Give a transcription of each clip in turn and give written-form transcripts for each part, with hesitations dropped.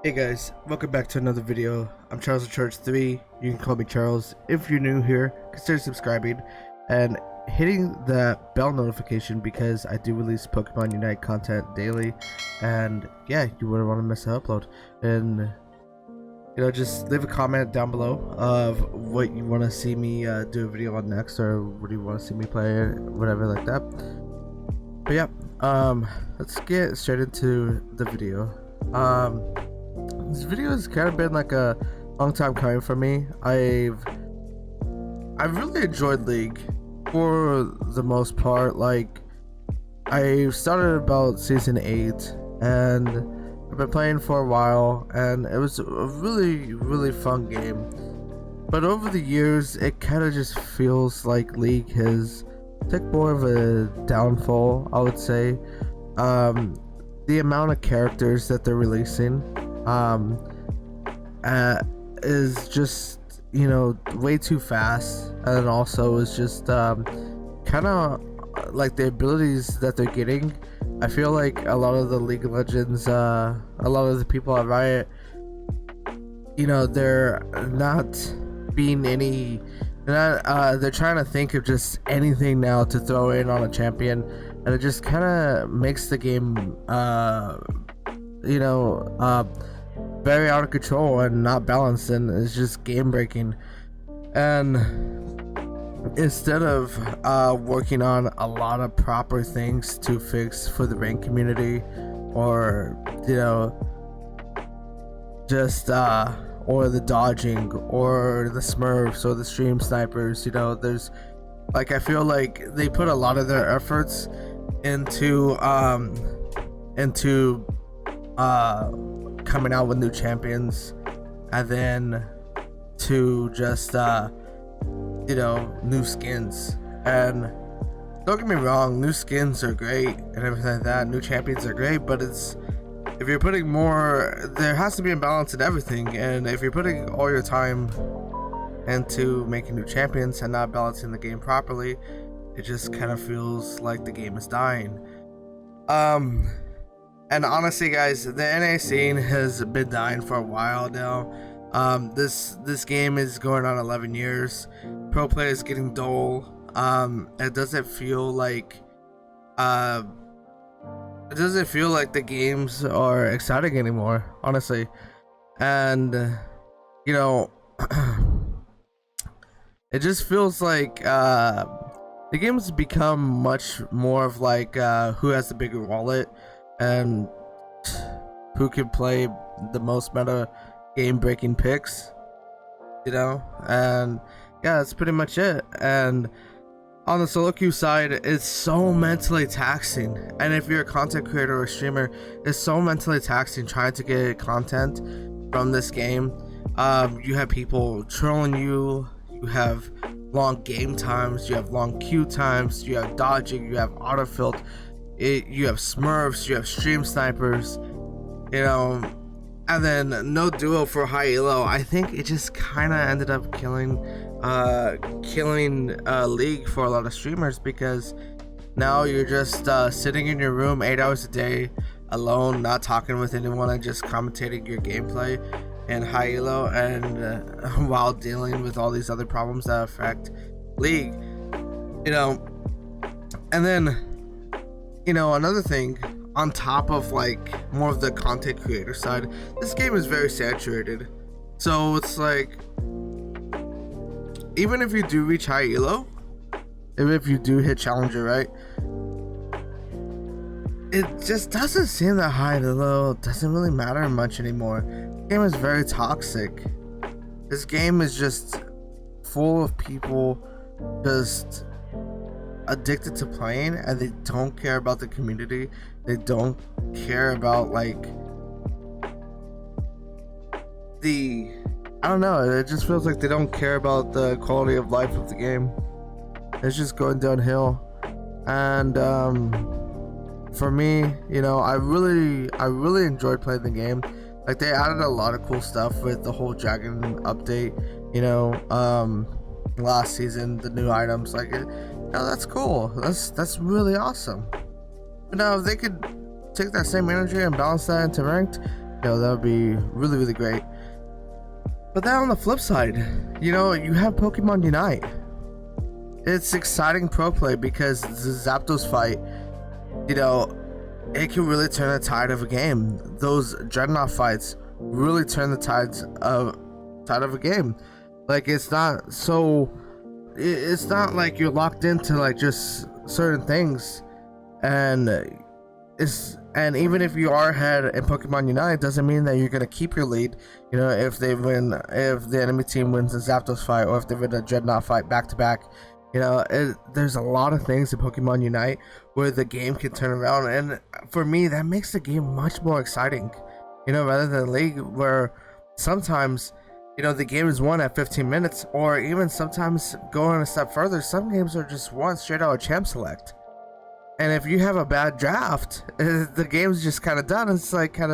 Hey guys, welcome back to another video. I'm Charles of Church 3. You can call me Charles. If you're new here, consider subscribing and hitting that bell notification because I do release Pokemon Unite content daily. And yeah, you wouldn't want to miss an upload. And just leave a comment down below of what you want to see me do a video on next, or what do you want to see me play, or whatever like that. But yeah, let's get straight into the video. This video has kind of been like a long time coming for me. I've really enjoyed League for the most part. Like, I started about season 8 and I've been playing for a while, and it was a really fun game. But over the years, it kind of just feels like League has took more of a downfall, I would say. The amount of characters that they're releasing is just, way too fast, and also is just kind of like the abilities that they're getting. I feel like a lot of the League of Legends, a lot of the people at Riot, they're not being any, they're trying to think of just anything now to throw in on a champion, and it just kind of makes the game very out of control and not balanced, and it's just game breaking. And instead of working on a lot of proper things to fix for the rank community, or just or the dodging, or the smurfs, or the stream snipers, there's, like, I feel like they put a lot of their efforts into coming out with new champions, and then to just new skins. And don't get me wrong, new skins are great and everything like that, new champions are great, but it's, if you're putting more, there has to be a balance in everything. And if you're putting all your time into making new champions and not balancing the game properly, it just kind of feels like the game is dying. And honestly, guys, the NA scene has been dying for a while now. This game is going on 11 years. Pro play is getting dull. It doesn't feel like the games are exciting anymore, honestly. And it just feels like the game's become much more of like who has the bigger wallet and who can play the most meta game breaking picks, and yeah, that's pretty much it. And on the solo queue side, it's so mentally taxing, and if you're a content creator or a streamer, it's so mentally taxing trying to get content from this game. You have people trolling you, you have long game times, you have long queue times, you have dodging, you have autofill, you have smurfs, you have stream snipers, and then no duo for high elo. I think it just kind of ended up killing League for a lot of streamers, because now you're just sitting in your room 8 hours a day alone, not talking with anyone, and just commentating your gameplay in high elo, and while dealing with all these other problems that affect League, and then another thing, on top of like more of the content creator side, this game is very saturated. So it's like, even if you do reach high elo, even if you do hit challenger, right, it just doesn't seem that high elo doesn't really matter much anymore. The game is very toxic. This game is just full of people just addicted to playing, and they don't care about the community. They don't care about, like, I don't know, it just feels like they don't care about the quality of life of the game. It's just going downhill. And for me, I really enjoyed playing the game. Like, they added a lot of cool stuff with the whole dragon update, last season, the new items, like, that's cool. That's really awesome. But now, if they could take that same energy and balance that into ranked, that would be really, really great. But then on the flip side, you have Pokemon Unite. It's exciting pro play because the Zapdos fight, it can really turn the tide of a game. Those Dreadnought fights really turn the tide of a game. Like, it's not like you're locked into like just certain things, and even if you are ahead in Pokemon Unite, doesn't mean that you're gonna keep your lead. If the enemy team wins a Zapdos fight, or if they win a Dreadnought fight back to back, there's a lot of things in Pokemon Unite where the game can turn around, and for me, that makes the game much more exciting. Rather than League, where sometimes the game is won at 15 minutes, or even sometimes going a step further, some games are just won straight out of champ select. And if you have a bad draft, the game's just kind of done. It's you kind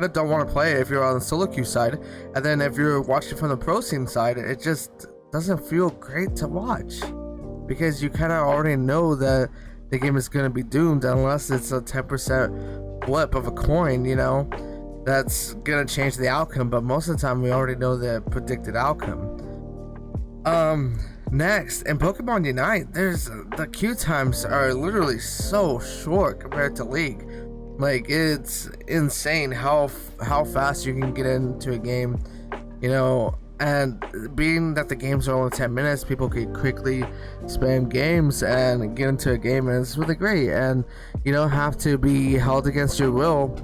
of don't want to play it if you're on the solo queue side. And then if you're watching from the pro scene side, it just doesn't feel great to watch, because you kind of already know that the game is going to be doomed, unless it's a 10% flip of a coin, that's going to change the outcome. But most of the time, we already know the predicted outcome. Next, in Pokemon Unite, the queue times are literally so short compared to League. Like, it's insane how fast you can get into a game, and being that the games are only 10 minutes, people can quickly spam games and get into a game, and it's really great. And you don't have to be held against your will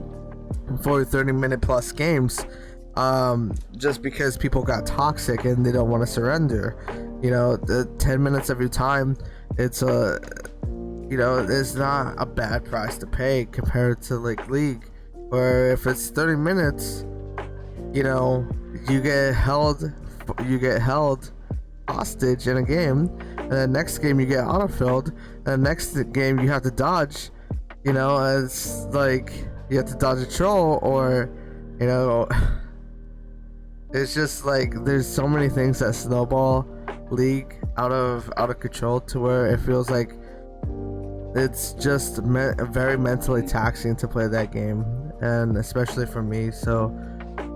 for 30-minute plus games, just because people got toxic and they don't want to surrender. The 10 minutes of your time, it's not a bad price to pay compared to like League, where if it's 30 minutes, you get held hostage in a game, and the next game you get autofilled, and the next game you have to dodge. It's like you have to dodge a troll, or it's just like there's so many things that snowball League out of control, to where it feels like it's just very mentally taxing to play that game, and especially for me. So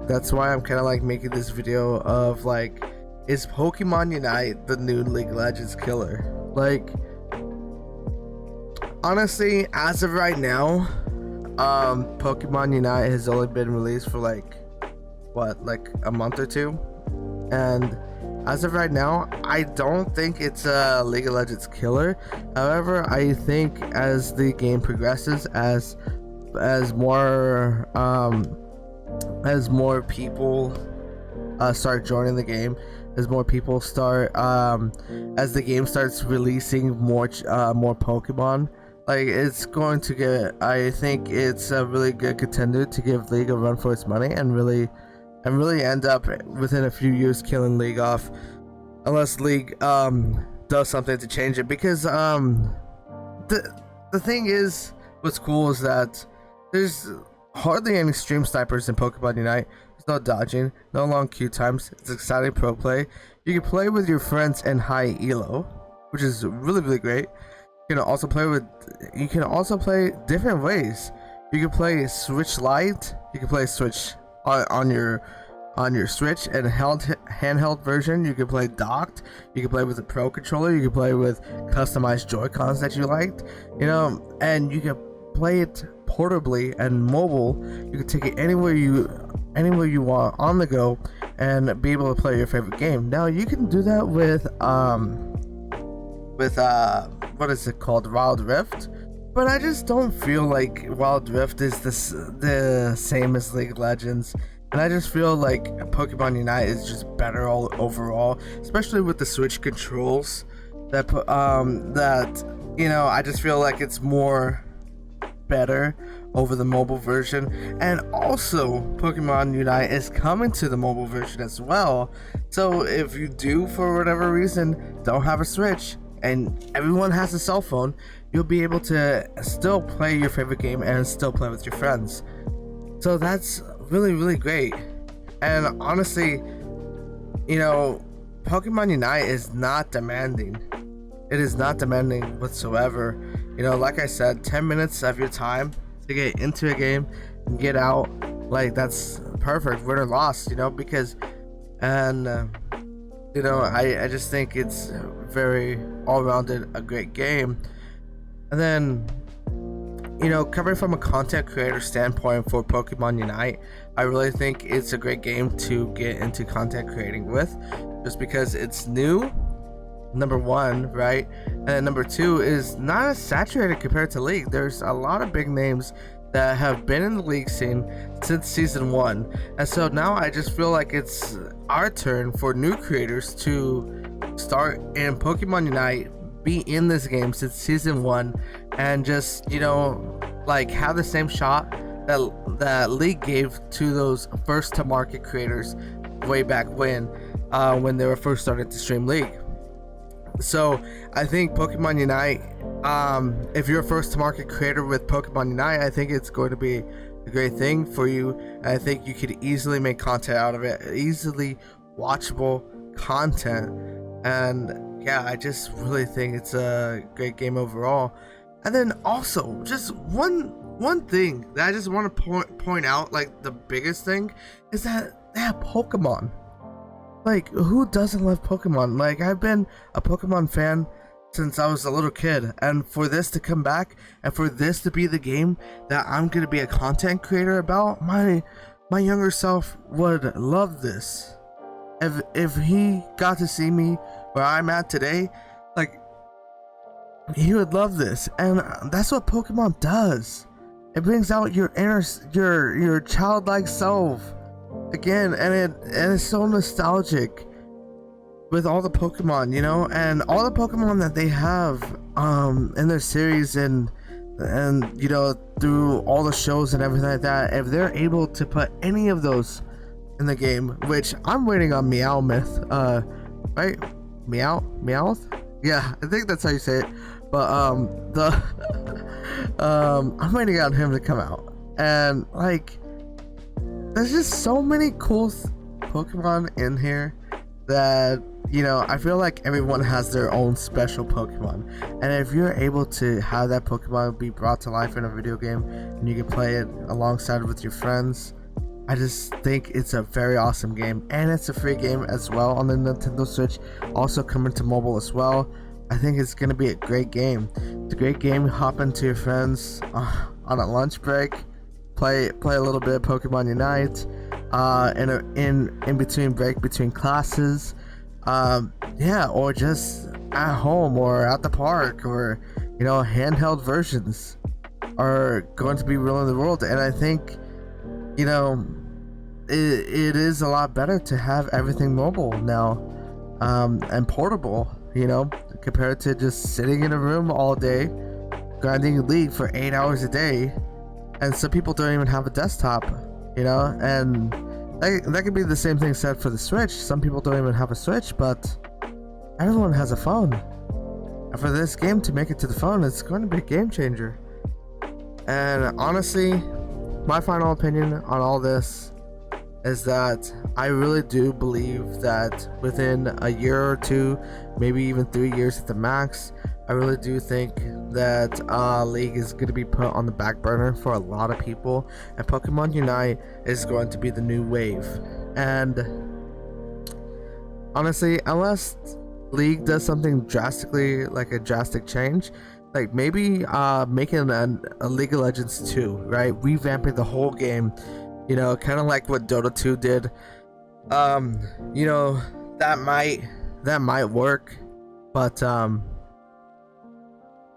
that's why I'm kind of like making this video of like, is Pokemon Unite the new League of Legends killer? Like, honestly, as of right now, Pokemon Unite has only been released for like a month or two, and as of right now, I don't think it's a League of Legends killer. However, I think as the game progresses, as more people start joining the game, as more people start, as the game starts releasing more Pokemon, like, it's going to get, I think it's a really good contender to give League a run for its money, and really end up within a few years killing League off, unless League does something to change it. Because the thing is, what's cool is that there's hardly any stream snipers in Pokemon Unite. There's no dodging, no long queue times. It's exciting pro play. You can play with your friends in high elo, which is really, really great. You can also play different ways. You can play Switch Lite. You can play Switch on your Switch, and handheld version. You can play docked. You can play with a pro controller. You can play with customized Joy-Cons that you liked, and you can play it portably and mobile. You can take it anywhere you want on the go, and be able to play your favorite game. Now you can do that with what is it called, Wild Rift. But I just don't feel like Wild Rift is the same as League of Legends, and I just feel like Pokemon Unite is just better overall, especially with the Switch controls. I just feel like it's more better over the mobile version. And also, Pokemon Unite is coming to the mobile version as well. So if you do, for whatever reason, don't have a Switch, and everyone has a cell phone, you'll be able to still play your favorite game and still play with your friends. So that's really, really great. And honestly, Pokemon Unite is not demanding. It is not demanding whatsoever. Like I said, 10 minutes of your time to get into a game and get out, like that's perfect. Win or loss, because and I just think it's very all-rounded a great game. And then coming from a content creator standpoint for Pokemon Unite, I really think it's a great game to get into content creating with, just because it's new, number one, right? And then number two is not as saturated compared to League. There's a lot of big names that have been in the League scene since season 1, and so now I just feel like it's our turn for new creators to start in Pokemon Unite, be in this game since season 1, and just like have the same shot that League gave to those first to market creators way back when they were first starting to stream League. So I think Pokemon Unite, if you're a first to market creator with Pokemon Unite, I think it's going to be a great thing for you. I think you could easily make content out of it, easily watchable content. And yeah, I just really think it's a great game overall. And then also just one thing that I just want to point out, like the biggest thing, is that they have Pokemon. Like, who doesn't love Pokemon? Like, I've been a Pokemon fan since I was a little kid, and for this to come back and for this to be the game that I'm gonna be a content creator about, my younger self would love this. If he got to see me where I'm at today, like, he would love this. And that's what Pokemon does. It brings out your inner, your childlike self again, and it's so nostalgic with all the Pokemon, and all the Pokemon that they have in their series, and through all the shows and everything like that. If they're able to put any of those in the game, which I'm waiting on Meowth, right? Meowth? Yeah, I think that's how you say it. But I'm waiting on him to come out, and like, there's just so many cool Pokemon in here that I feel like everyone has their own special Pokemon, and if you're able to have that Pokemon be brought to life in a video game and you can play it alongside with your friends, I just think it's a very awesome game. And it's a free game as well on the Nintendo Switch, also coming to mobile as well. I think it's gonna be a great game. It's a great game. Hop into your friends on a lunch break, play a little bit of Pokemon Unite in between break between classes, or just at home or at the park, or handheld versions are going to be ruling the world. And I think it is a lot better to have everything mobile now, and portable, compared to just sitting in a room all day grinding League for 8 hours a day. And some people don't even have a desktop, and that could be the same thing said for the Switch. Some people don't even have a Switch, but everyone has a phone. And for this game to make it to the phone, it's going to be a game changer. And honestly, my final opinion on all this is that I really do believe that within a year or two, maybe even 3 years at the max, I really do think that League is going to be put on the back burner for a lot of people, and Pokemon Unite is going to be the new wave. And honestly, unless League does something drastically, like a drastic change, like maybe making a League of Legends 2, right? Revamping the whole game, kind of like what Dota 2 did. That might work, but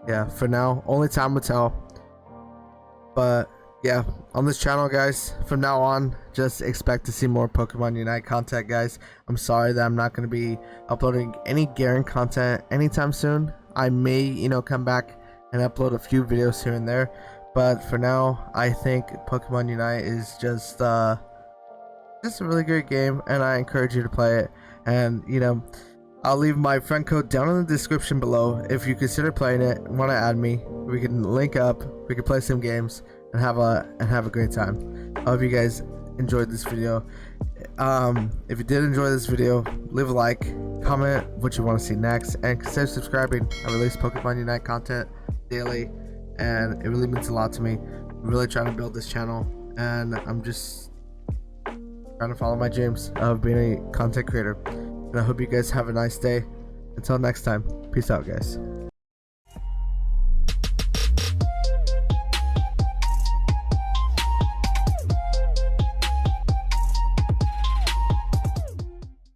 yeah, for now, only time will tell. But yeah, on this channel, guys, from now on, just expect to see more Pokemon Unite content, guys. I'm sorry that I'm not going to be uploading any Garen content anytime soon. I may, come back and upload a few videos here and there, but for now, I think Pokemon Unite is just a really great game, and I encourage you to play it. And I'll leave my friend code down in the description below. If you consider playing it, want to add me, we can link up, we can play some games and have a great time. I hope you guys enjoyed this video. If you did enjoy this video, leave a like, comment what you want to see next, and consider subscribing. I release Pokemon Unite content daily, and it really means a lot to me. I'm really trying to build this channel, and I'm just trying to follow my dreams of being a content creator. And I hope you guys have a nice day. Until next time, peace out, guys.